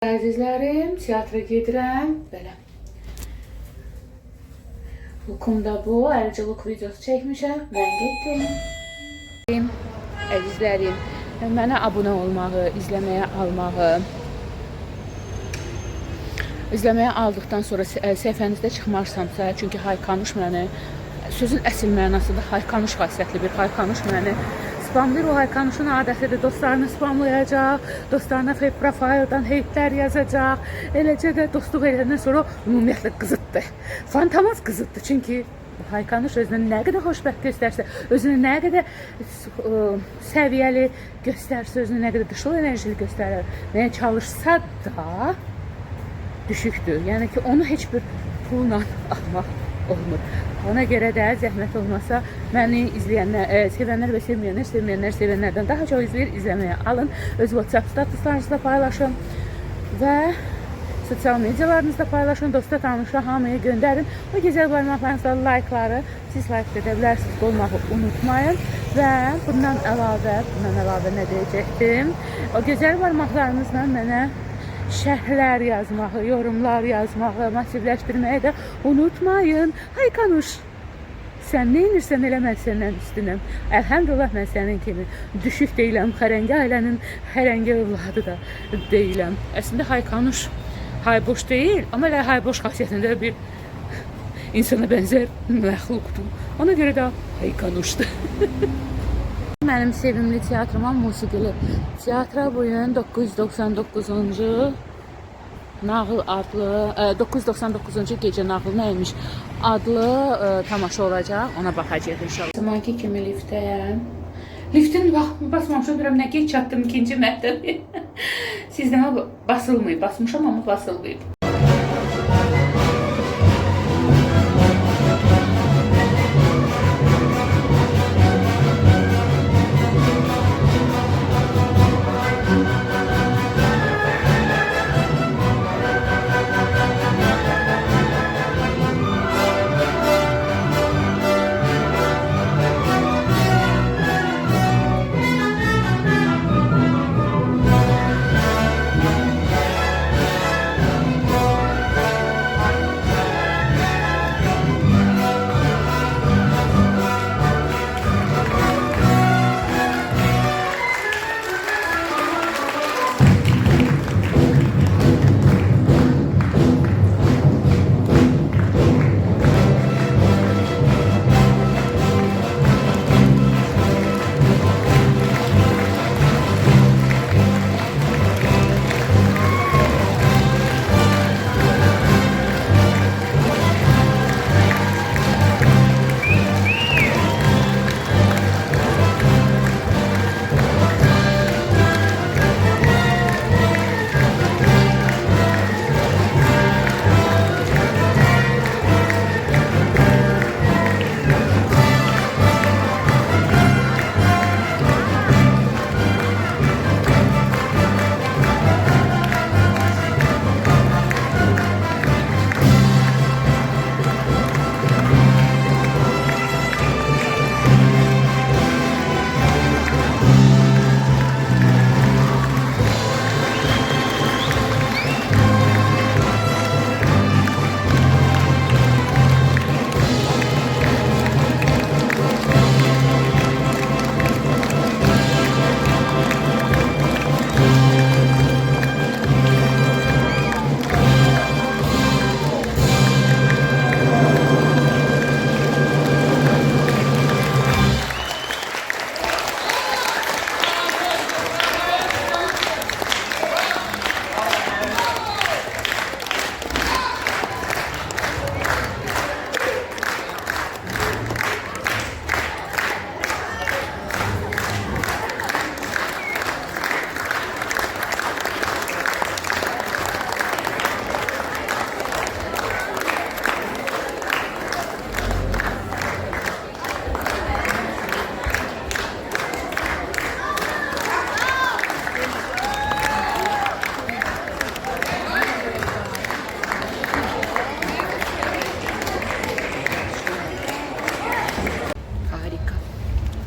Əzizlərim, teatra gedirəm, belə. Lukumda bu, ayrıca luk videosu çəkmişəm, mən getdim. Əzizlərim, mənə abunə olmağı, izləməyə aldıqdan sonra səhifənizdə çıxmarsamsa, çünki Haykanuş məni, sözün əsl mənasında Haykanuş xasiyyətli bir Haykanuş məni spamlayır. O Haykanuşun adətidir, dostlarını spamlayacaq, dostlarına fake profildən heytlər yazacaq, eləcə də dostluq edəndən sonra ümumiyyətlə qızıtdı. Fantamoz qızıtdı, çünki Haykanuş özünü nə qədər xoşbəxt göstərsə, özünü nə qədər səviyyəli göstərsə, özünü nə qədər dışıl enerjili göstərir, nəyə çalışsa da düşükdür. Yəni ki, onu heç bir pulla almaq olmur. Ona görə də zəhmət olmasa məni izləyənlər, sevənlər və sevməyənlərdən daha çox izləməyə alın. Öz WhatsApp statuslarınızda paylaşın və sosial medialarınızda paylaşın. Dosta, tanışa, hamıya göndərin. O gözəl barmaqlarınızda like'ları siz like edə bilərsiniz, olmağı unutmayın. Və bundan əlavə nə deyəcəkdim? O gözəl barmaqlarınızla mənə şərhlər yazmağı, yorumlar yazmağı, motivləşdirməyi də unutmayın. Haykanuş, sən nə edirsən elə mən səndən üstünəm. Əlhəmdülillah mən sənin kimi düşük deyiləm, xərəngi ailənin xərəngi övladı da deyiləm. Əslində Haykanuş hayboş deyil, amma elə hayboş xasiyyətində bir insana bənzər məxluqdur. Ona görə də Haykanuşdur. Mənim sevimli teatrıma musiqili teatra bu gün 999-cu nağıl adlı 999-cu gecə nağıl nəymiş adlı tamaşa olacaq. Ona baxacağıq inşallah. Zamanki kimi liftdəyəm. Liftin basmamışam, görəm nə geç çatdım ikinci mərtəbəyə. Sizdən basılmayıb, basmışam amma basılmayıb.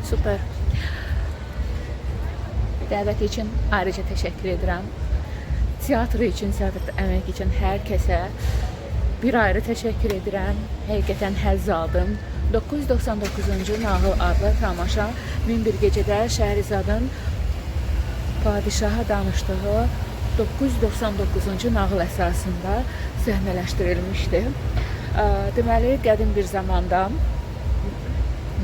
Süper. Dəvət üçün ayrıca təşəkkür edirəm. Teatr üçün, teatrda əmək üçün hər kəsə bir ayrı təşəkkür edirəm. Həqiqətən həzz aldım. 999-cu nağıl adlı tamaşa Min bir gecədə Şəhrizadın padişaha danışdığı 999-cu nağıl əsasında səhnələşdirilmişdi. Deməli, qədim bir zamanda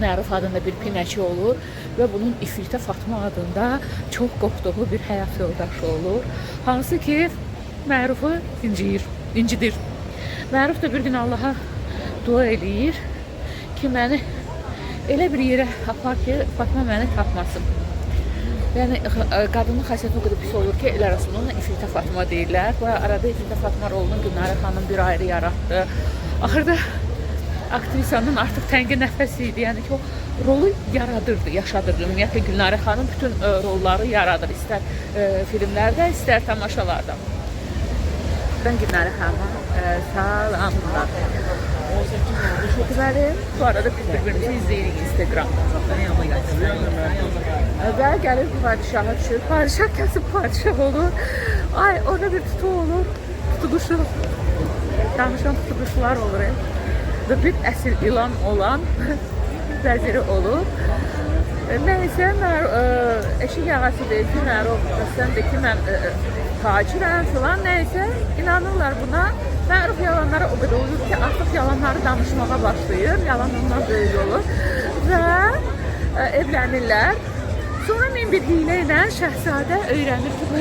Məruf adında bir pinəçi olur və bunun İfritə Fatma adında çox qorxduğu bir həyat yoldaşı olur. Hansı ki, Mərufu incidir. Məruf da bir gün Allaha dua eləyir ki, məni elə bir yerə apar ki, Fatma məni tapmasın. Yəni, qadının xasiyyəti o qədər pis olur ki, el arasında ona İfritə Fatma deyirlər. Bu arada İfritə Fatma rolunu Gülnarə xanım bir ayrı yaratdı. Axırda aktrisanın artıq təngi nəfəsi idi. Yəni ki, o rolu yaradırdı, yaşadırdı. Ümumiyyətlə Gülnarə xanım bütün rolları yaradır. İstər filmlərdə, istər tamaşalarda. Ben Gülnarə xanım salamlar. Deməli, bu arada biz bir-birimizi izləyirik Instagramda. Və gəlir padişaha düşür. Padişah kəsib padişah olur. Ay, orada bir tutu olur. Tutuquşu. Danışan tutuquşular olur. Və bir əsl ilan olan vəziri olur. Nəysə, eşik ağası deyir ki, Məruf, sən de ki, mən tacirəm filan, nəysə, inanırlar buna. Məruf yalanlara o qədər olur ki, artıq yalanları danışmağa başlayır, yalan ondan böyük olur və evlənirlər. Sonra min bir hilə ilə Şəhzadə öyrənir ki, bu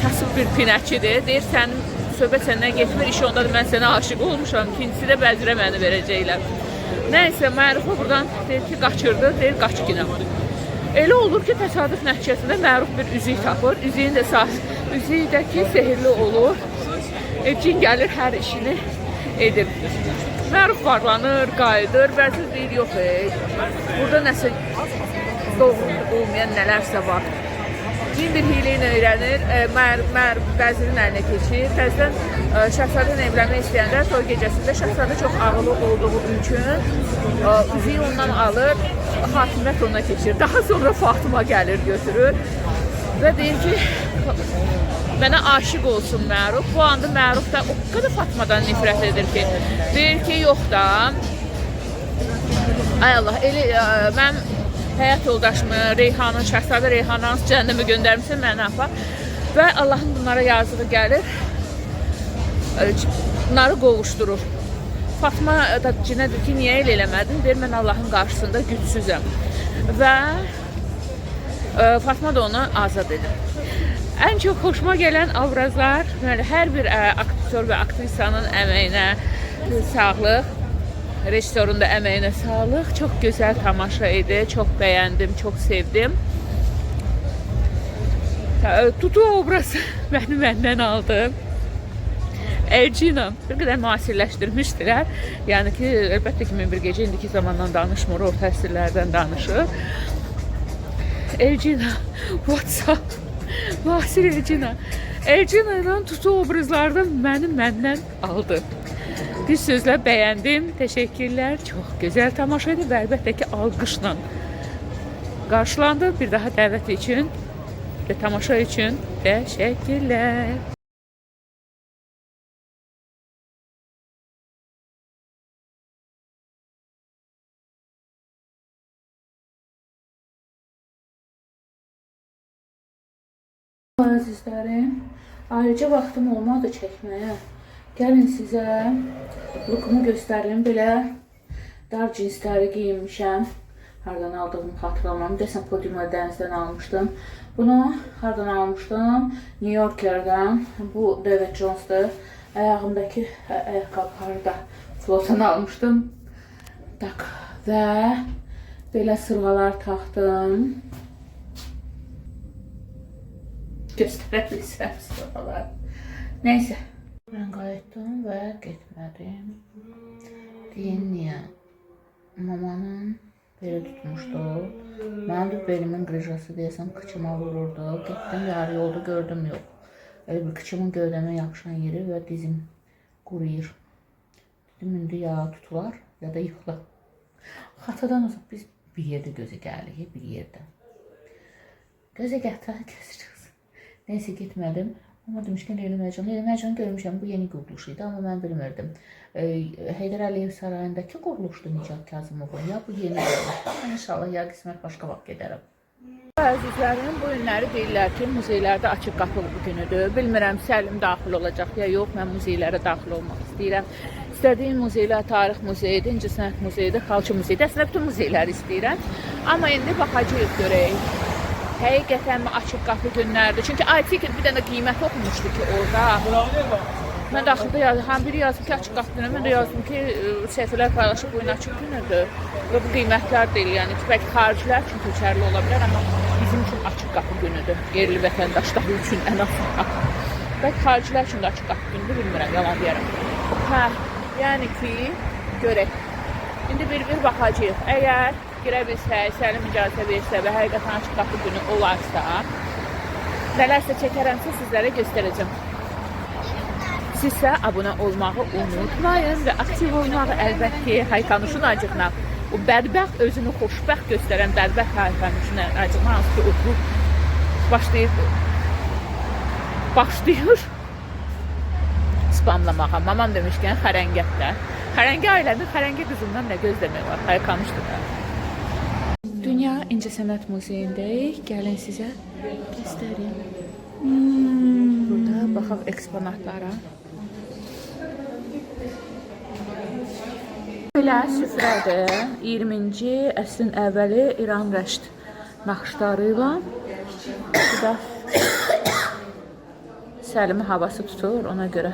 kasıb bir pinəçidir. Deyir, sənin söhbət səndən getmir, iş ondadır, mən sənə aşıq olmuşam, ikincisi də vəzirə məni verəcəklər. Nəysə, Mərufu buradan deyir ki, qaçırdı, deyir, qaç günə. Elə olur ki, təsadüf nəticəsində Məruf bir üzük tapır, üzüyün də üzüydəki sehirli olur. Cin gəlir, hər işini edir. Məruf varlanır, qayıdır, vəzir deyir, yox, burada nəsə doğru olmayan nələrsə var. Cin bir hilə ilə öyrənir, vəzirin əlinə keçir. Təzdən Şəhzadənin evlənmək istəyəndə toy gecəsində Şəhzadə çox ağıllı olduğu üçün üzüyü ondan alır, hakimiyyət ona keçir. Daha sonra Fatıma gəlir, götürür və deyir ki, mənə aşıq olsun Məruf. Bu anda Məruf da o qədər Fatmadan nifrət edir ki, deyir ki, yox da, ay Allah, mən həyat yoldaşımı, Reyhanın, Şəhzadə Reyhanın cəhənnəmə göndərmişsin, mənə apar. Və Allahın bunlara yazığı gəlir, bunları qovuşdurur. Fatma da cinədir ki, niyə elə eləmədin? Deyir, mən Allahın qarşısında gücsüzəm. Və Fatma da onu azad edir. Ən çox xoşuma gələn obrazlar, hər bir aktyor və aktrisanın əməyinə sağlıq, rejissorun da əməyinə sağlıq. Çox gözəl tamaşa idi, çox bəyəndim, çox sevdim. Tutu obrazı məndən aldı. Elcina bir qədər müasirləşdirmişdilər. Yəni ki, əlbəttə ki, min bir gecə indiki zamandan danışmır, orta əsrlərdən danışır. Elcina, WhatsApp, müasir Elcina. Elcina ilə tutu obrazlarda məndən aldı. Bir sözlə bəyəndim, təşəkkürlər. Çox gözəl tamaşa idi və əlbəttə ki, alqışla qarşılandı. Bir daha dəvət üçün və tamaşa üçün təşəkkürlər. Əzizlərim, ayrıca vaxtım olmadı çəkməyə. Gəlin sizə lookumu göstərim. Belə dar cinsləri giyinmişəm. Hardan aldığımı xatırlamam. Desəm podiumla dənizdən almışdım. Bunu hardan almışdım? New Yorker'dan. Bu David Jones'dur. Ayağımdakı ayaqqabıları da flotan almışdım. Tak. Və belə sırğalar taxdım. Göstərebilirsəm sırğalar. Neysə. Ben qayıtdım və getmədim. Deyin niyə? Mamanın beli tutmuşdu. Mənim də belimin qrıjası deyəsəm kıçıma vururdu. Getdim yarı yolda gördüm yox. Elə bir kıçımın gövdəmə yapışan yeri və dizim quruyur. Dedim indi ya tutular ya da yıxılar. Xatadan olsa biz bir yerdə gözə gəlirik, bir yerdə. Gözə gətirən gözü çıxsın. Neyse gitmedim. Amma demişkən Leyli Mərcan görmüşəm, bu yeni quruluş idi, amma mən bilmirdim. Heydər Əliyev sarayındakı quruluşdu Nicat Kazımovun, ya bu yeni quruluşdu. Amma inşallah ya qismət başqa vaxt gedərəm. Əzizlərim, bu günləri deyirlər ki, muzeylərdə açıq qapı günüdür. Bilmirəm, Səlim daxil olacaq ya yox, mən muzeylərə daxil olmaq istəyirəm. İstədiyim muzeylər Tarix muzeyidir, İncəsənət muzeyidir, Xalça muzeyidir. Əslində bütün muzeyləri istəyirəm. Amma indi baxacağıq görək. Həqiqətən mi açıq qapı günlərdir? Çünki IT-kin bir dənə qiyməti oxumuşdu ki, orada. Mən daxildə yazdım, həm biri yazdım ki, açıq qapı günü, mən də yazdım ki, səhifələr paylaşıb bu gün açıq günüdür. Və bu qiymətlər deyil, yəni ki, bəlkə xaricilər üçün köçərli ola bilər, amma bizim üçün açıq qapı günüdür. Yerli vətəndaşları üçün ən azından. Bəlkə xaricilər üçün də açıq qapı günüdür, bilmirəm, yalan deyərəm. Hə, yəni ki, görək. İndi bir baxacağıq. Əgər girə bilsək, Səlim icazə versə və həqiqətən açıq qapı günü olarsa, nələrsə çəkərəmsə sizlərə göstərəcəm. Sizsə abunə olmağı unutmayın və aktiv olmağı əlbəttə ki, Haykanuşun acığına, o bədbəxt, özünü xoşbəxt göstərən bədbəxt Haykanuşun acığına hansı ki, oturub başlayır spamlamağa. Mamam demişkən xərəngətdə. Xərəngə ailədir, xərəngə qızından nə gözləmək var, Haykanuşdur da. Dünya İncəsənət Muzeyindəyik. Gəlin sizə göstəreyim. Burada baxaq eksponatlara. Belə süfrədir. 20-ci əsrin əvvəli İran rəşd naxışları ilə. Bu da Səlimin havası tutur ona görə.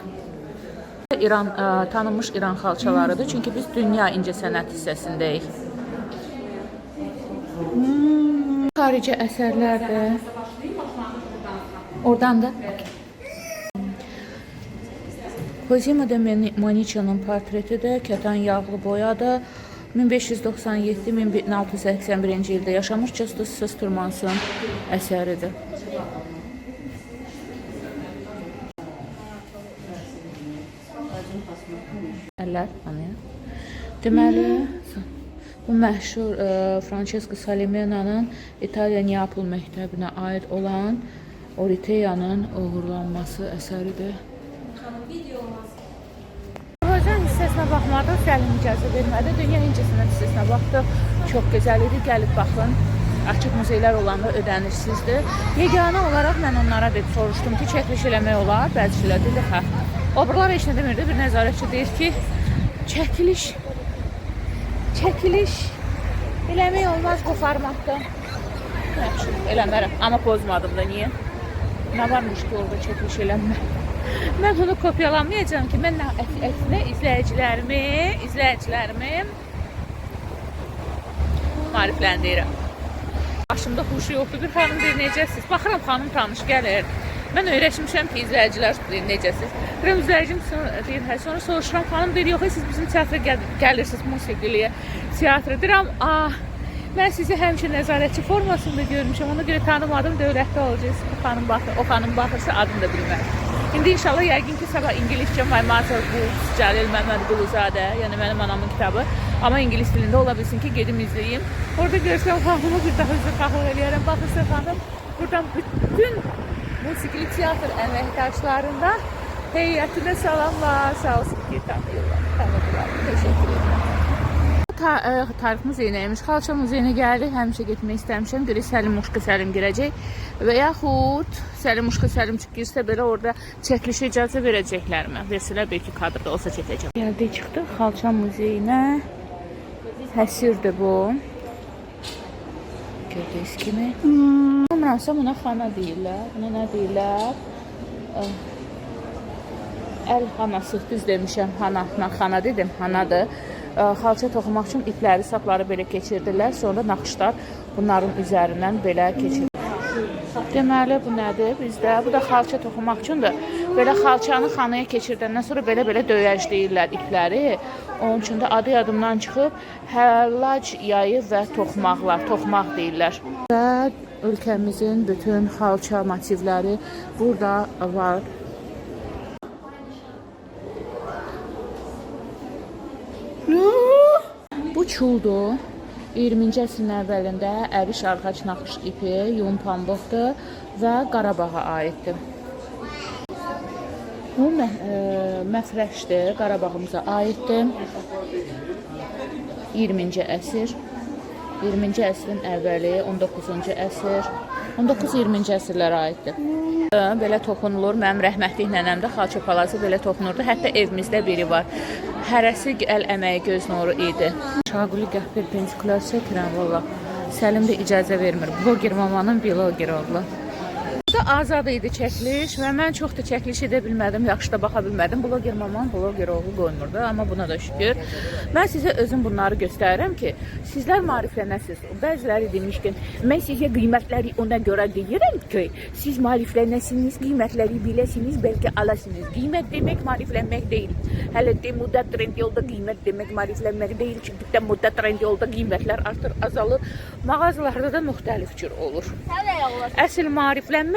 Tanınmış İran xalçalarıdır. Çünki biz dünya incəsənət hissəsindəyik. Xarici əsərlərdir. Oradan da Cosimo de Medici'nin portretidir. Kətan yağlı boyadır. 1597-1681-ci ildə yaşamış Justus Sustermans'ın əsəridir. Deməli, bu məşhur Francesco Salimena'nın İtaliya Neapol məktəbinə aid olan Oritea'nın uğurlanması əsəridir. Azərbaycan hissəsinə baxmadan Səlim icazə vermədi. Dünya incəsənət hissəsinə baxdıq. Çox gözəl idi. Gəlib baxın. Açıq muzeylər olanda ödənişsizdir. Yeganə olaraq mən onlara soruşdum ki, çəkiliş eləmək olar. Bəzi şeylər dedi, hə. Obralar heç nə demirdi. Bir nəzarətçi deyir ki, çəkiliş eləmək olmaz bu formatda. Yaxşı, eləmərəm. Amma pozmadım da, niyə? Nə varmış ki, orada çəkiliş eləmək? Mən onu kopyalamayacağım ki, mən əksinə izləyicilərimi marifləndirirəm. Başımda huşu yoxdur, bir xanım deyir, necəsiz? Baxıram, xanım tanış gəlir. Mən öyrəşmişəm ki, izləyicilər deyir, necəsiz? Deyirəm, izləyicim deyir, hə, sonra soruşuram, xanım deyir, yox, siz bizim teatra gəlirsiniz, musiqiliyə, teatra. Deyirəm, mən sizi həmişə nəzarətçi formasında görmüşəm, ona görə tanımadım, dövlətdə olacaqsınız. O xanım baxırsa, adını da bilməm. İndi inşallah yəqin ki, sabah İngilizcə My Mother Books, Cəlil Məmmədquluzadə, yəni mənim anamın kitabı. Amma İngilis dilində ola bilsin ki, gedim izləyim. Orada görsəm xanımı bir daha üzrxahlıq eləyərəm. Baxırsa xanım, buradan bütün musiqili teatr əməkdaşlarında heyətinə salamlar, sağ olsun ki, tanıdılar. Təşəkkür edirəm. Tarix muzeyinəymiş, Xalça muzeyinə gəldik, həmişə getmək istəmişəm. Görək Səlim Muşqa Səlim girəcək və yaxud Səlim Muşqa Səlim girsə belə orada çəkilişə icazə verəcəklərmə. Versilər belki kadrda olsa çəkəcəm. Gəldik, çıxdıq Xalça muzeyinə. Həsirdir bu. Gördüyünüz kimi. Bilmirəmsə buna xana deyirlər. Buna nə deyirlər? Əl xanası, düz demişəm, xana dedim, xanadır. Xalça toxumaq üçün ipləri, sapları belə keçirdirlər. Sonra naxışlar bunların üzərindən belə keçirilir. Deməli, bu nədir bizdə? Bu da xalça toxumaq üçündür. Belə xalçanı xanaya keçirdəndən sonra belə döyəcləyirlər ipləri. Onun üçün də adı yadımdan çıxıb həllac yayı və toxmaq deyirlər. Və ölkəmizin bütün xalça motivləri burada var. Bu çuldur. 20-ci əsrin əvvəlində Əbiş Arxac naxış ipi, yun pambıqdır və Qarabağa aiddir. Bu məfrəşdir, Qarabağımıza aiddir. 20-ci əsr, 20-ci əsrin əvvəli, 19-cu əsr, 19-20-ci əsrlərə aiddir. Belə toxunulur. Mənim rəhmətlik nənəm də xalça palazı belə toxunurdu. Hətta evimizdə biri var. Hərəsi əl əməyi göz nuru idi. Şaquli qəhbir pensikülər çəkirəm valla. Səlim də icazə vermir. Bloger mamanın blogeri oldu. Burada azad idi çəkiliş və mən çox da çəkiliş edə bilmədim, yaxşı da baxa bilmədim. Bloger mamanın bloger oğlu qoymurdu, amma buna da şükür. Mən sizə özüm bunları göstərirəm ki, sizlər maariflənəsiniz. Bəziləri demişkən, mən sizə qiymətləri ona görə deyirəm ki, siz maariflənəsiniz, qiymətləri biləsiniz, bəlkə alasınız. Qiymət demək maariflənmək deyil. Hələ de müddət trend yolda qiymət demək maariflənmək deyil. Çünki müddət trend yolda qiymətlər artır, azalır. Mağazalarda da müxtəlif cür olur. Əsl maariflənmək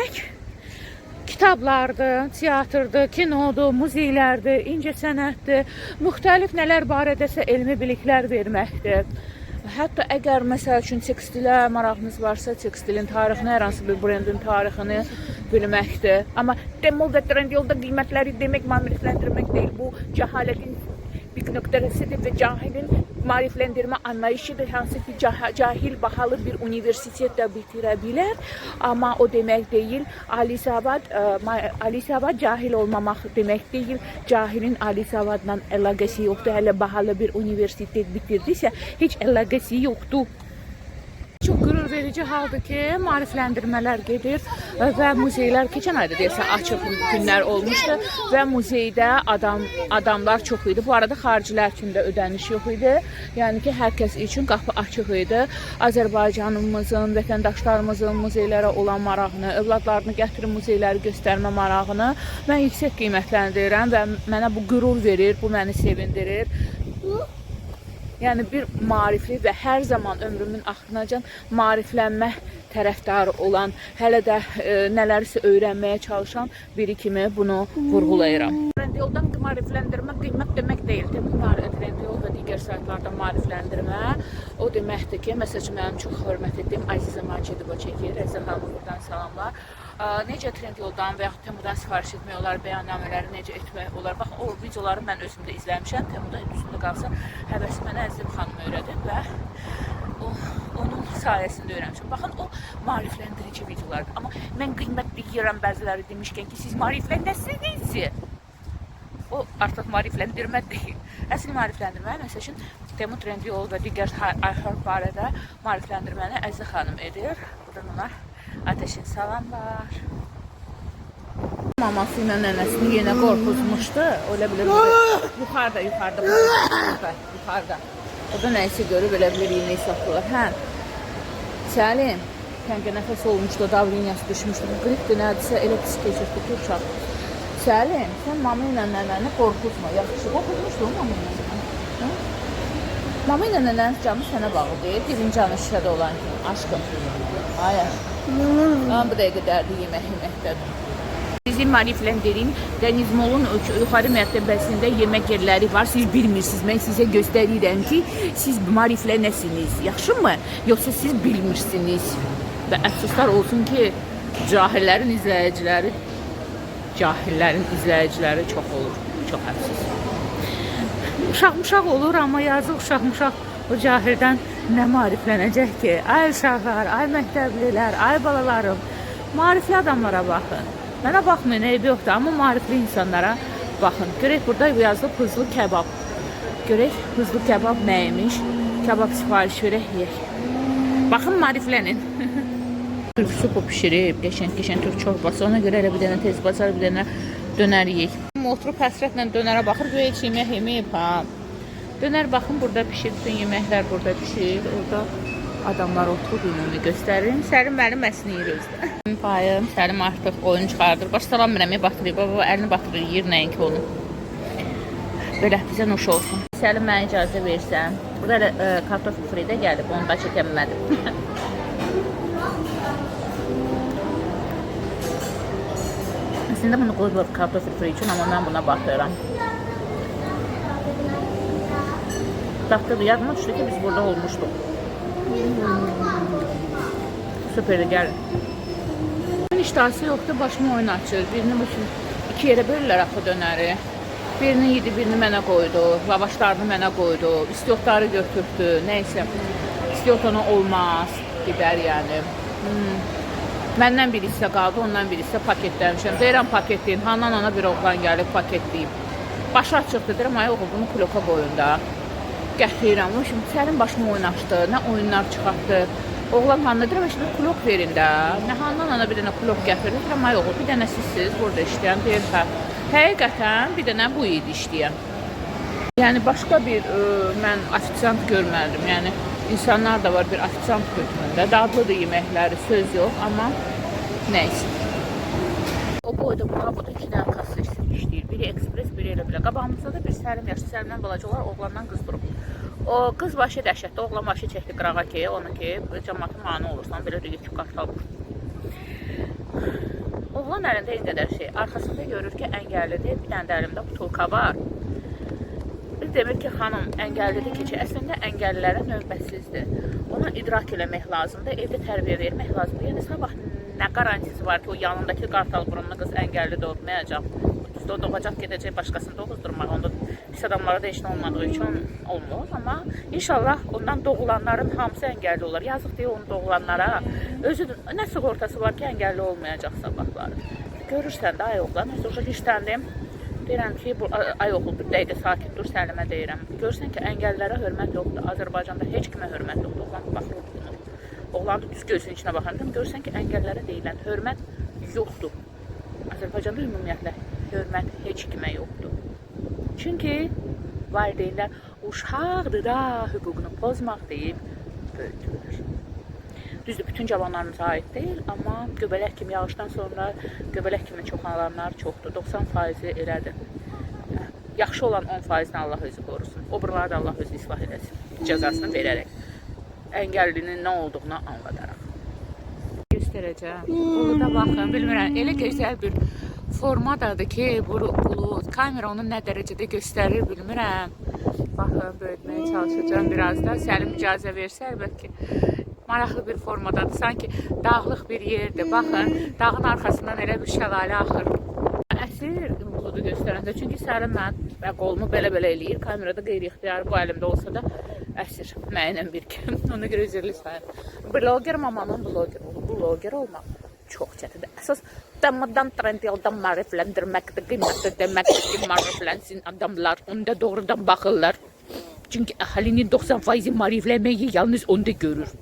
kitablardır, teatrdır, kinodur, muzeylərdir, incə sənətdir, müxtəlif nələr barədəsə elmi biliklər verməkdir. Hətta əgər məsəl üçün tekstilə marağınız varsa, tekstilin tarixini, hər hansı bir brendin tarixini bilməkdir. Amma moda trend yolda qiymətləri demək maarifləndirmək deyil. Bu cəhalətin bir nöqtəsidir və cahilin maarifləndirmə anlayışıdır. Hansı ki, cahil bahalı bir universitetdə bitirə bilər. Amma o demək deyil, alisavad cahil olmamaq demək deyil. Cahilin alisavadla əlaqəsi yoxdur. Hələ bahalı bir universitet bitirdisə, heç əlaqəsi yoxdur. Çox qürur verici haldır ki, maarifləndirmələr gedir və muzeylər keçən ayda deyəsən açıq günlər olmuşdu və muzeydə adamlar çox idi. Bu arada xaricilər üçün də ödəniş yox idi. Yəni ki, hər kəs üçün qapı açıq idi. Azərbaycanımızın, vətəndaşlarımızın muzeylərə olan marağını, övladlarını gətirib muzeyləri göstərmə marağını mən yüksək qiymətləndirirəm və mənə bu qürur verir, bu məni sevindirir. Yəni bir maarifli və hər zaman ömrümün axırınacan maariflənmə tərəfdarı olan, hələ də nələrsə öyrənməyə çalışan biri kimi bunu vurğulayıram. Trend yoldan maarifləndirmə qiymət demək deyil. Trend yol və digər saytlardan maarifləndirmə o deməkdir ki, məsələn mənim çox hörmət etdiyim Əzizə Macidova çəkir, Əzizə xanım buradan salamlar. Necə trend yoldan və yaxud Temudan sifariş etmək olar, bəyannamələri necə etmək olar. Baxın, o videoları mən özüm də izləmişəm. Temuda üstündə qalsa həvəsi mənə Əzizə xanım öyrədib və onun sayəsində öyrənmişəm. Baxın, o maarifləndirici videolardır. Amma mən qiymət bilirəm bəziləri demişkən ki, siz maarifləndəsiniz. O artıq maarifləndirmə deyil. Əsl maarifləndirmə, məsəl üçün Temu trend yol və digər aylar barədə maarifləndirməni Əzizə xanım edir. Buradan ona ateşin salamlar. Maması ilə nənəsini yenə qorxuzmuşdu. Öyle bilir. Yuxarıda. O da nəysə görüb, elə bilir yemək satdılar. Hə, Səlim, kəndə nəfəs olmuşdu, davrinyası düşmüşdü. Bu qripdir, nədirsə, elə pis keçirdi ki, uşaq. Səlim, sən mama ilə nənəni qorxuzma. Yaxşı, qorxuzmuşdu mama ilə nənəni. Mama ilə nənənin canı sənə bağlı deyil. Dilin canı şişədə olan kimi, aşkım. Ay aşkım. Bu dəqiqə dərdi yeməkdədir. Sizi maarifləndirin, Dəniz Molun yuxarı mərtəbəsində yemək yerləri var. Siz bilmirsiniz, mən sizə göstərirəm ki, siz maariflənəsiniz. Yaxşı mı? Yoxsa siz bilmirsiniz. Və əfsuslar olsun ki, cahillərin izləyiciləri çox olur. Çox əfsus. Uşaq olur, amma yazıq uşaq o cahildən nə maariflənəcək ki? Ay uşaqlar, ay məktəblilər, ay balalarım, maarifli adamlara baxın. Mənə baxmayın, eybi yoxdur, amma maarifli insanlara baxın. Görək, burada yazılıb hızlı kebab. Görək, hızlı kebab nəymiş? Kebab sifariş verək, yeyək. Baxın, maariflənin. Türk supu pişirib, qəşəng Türk çorbası. Ona görə elə bir dənə tez basar, bir dənə dönər yeyək. Oturub həsrətlə dönərə baxır, göyə heç yemək yeməyib, ha. Dönər baxın, burada pişir, bütün yeməklər burada pişir. Orada adamlar oturub ümumi göstərir. Səlim mənim əsniyir özdə. Payım, Səlim artıq oyun çıxardır. Baş salam mirəmi batırır. Baba əlini batırır, yiyir nəinki onu. Belə bizə nuş olsun. Səlim mənə icazə versən. Burada kartof free də gəlib, onu da çəkəmədim. Əslində bunu qoyublar kartof free üçün, amma mən buna baxıram. Daxtır, yadıma düşdü ki, biz burada olmuşduq. Süperdir, gəlin. İştahsı yoxdur, başıma oyun açır. Birini İki yerə bölürlər axı dönəri. Birini yedi, birini mənə qoydu. Lavaşlarını mənə qoydu. İstiotları götürdü. Neysə. İstiot ona olmaz. Gedər yəni. Məndən bir hissə qaldı, ondan bir hissə paketləmişəm. Deyirəm paketləyin. Handan ana bir oğlan gəlib paketləyib. Başı açıqdır. Deyirəm ay oğul bunu kloka qoyun da. Gətirirəm. Şimdi sərin başıma oynaşdı. Nə oyunlar çıxartdı. Oğlan hanına deyirəm, şimdi klok verin də. Nə handan ana bir dənə klok gətirir. Deyirəm ay oğul bir dənə sizsiz burada işləyən. Deyir hə. Həqiqətən bir dənə bu idi işləyən. Yəni başqa bir mən ofisiant görmədim. Yəni insanlar da var bir ofisiant götürəndə. Dadlıdır yeməkləri, söz yox, amma nəysə. O boyda bura, bu da 2 dənə kassa işləyir. Biri ekspres, biri elə belə. Qabağımızda da bir Səlim yaşlı, Səlimdən balaca olar, oğlandan qız durub. O qız başı dəhşətli, oğlan başı çəkdi qırağa ki, onu ki, cəmatı mani olursan, belə də yekib qartal vur. Oğlan əlində en qədər şey, arxasında görür ki, əngəllidir, bir dənə də əlimdə butulka var. Bir demir ki, xanım, əngəllidir ki, əslində əngəllilərə növbətsizdir. Ona idrak eləmək lazımdır, evdə tərbiyə vermək lazımdır. Yəni, sabah nə qarantisi var ki, o yanındakı qartal burunlu qız əngəlli doğmayacaq. O doğacaq, gedəcək başqasını doğuzdurmaq. Onda pis adamlara da heç nə olmadığı üçün olmur. Amma inşallah ondan doğulanların hamısı əngəlli olur. Yazıq deyə onu doğulanlara. Özü nə sığortası var ki, əngəlli olmayacaq sabahları. Görürsən də ay oğlan, özü işləndim. Deyirəm ki, ay oğul bir dəqiqə sakit dur, Səlimə deyirəm. Görürsən ki, əngəllilərə hörmət yoxdur. Azərbaycanda heç kimə hörmət yoxdur. Oğlan baxır, oğlan da düz gözünün içinə baxır. Görürsən ki, əngəllilərə deyilən hörmət yoxdur. Azərbaycanda ümumiyyətlə hörmət heç kimə yoxdur. Çünki valideynlər uşaqdır da hüququnu pozmaq deyib böyütürlər. Düzdür, bütün cavanlarımıza aid deyil, amma göbələk kimi yağışdan sonra göbələk kimi çoxalanlar çoxdur. 90% elədir. Yaxşı olan 10%-ni Allah özü qorusun. Obrları da Allah özü islah edəsin. Cəzasını verərək. Əngəllinin nə olduğunu anladaraq. Göstərəcəm. Buluda baxın, bilmirəm, elə gözəl bir formadadır ki, bulut. Kamera onu nə dərəcədə göstərir, bilmirəm. Baxın, böyütməyə çalışacağım biraz da. Səlim icazə versə, əlbəttə ki, maraqlı bir formadadır. Sanki dağlıq bir yerdir. Baxın, dağın arxasından elə bir şəlalə axır. Əsir buludu göstərəndə, çünki Səlim mən qolumu belə-belə eləyir. Kamerada qeyri-ixtiyarı bu əlimdə olsa da əsir mənimlə bir kim. Ona görə üzrlü sayın. Bloger mamanın bloger olur. Bloger olmaq çox çətindir. Əsas damadan trend yoldan marifləndirməkdir, qiymətli deməkdir ki, mariflənsin adamlar. Onda doğrudan baxırlar. Çünki əhalinin 90% mariflənməyi yalnız onda görür.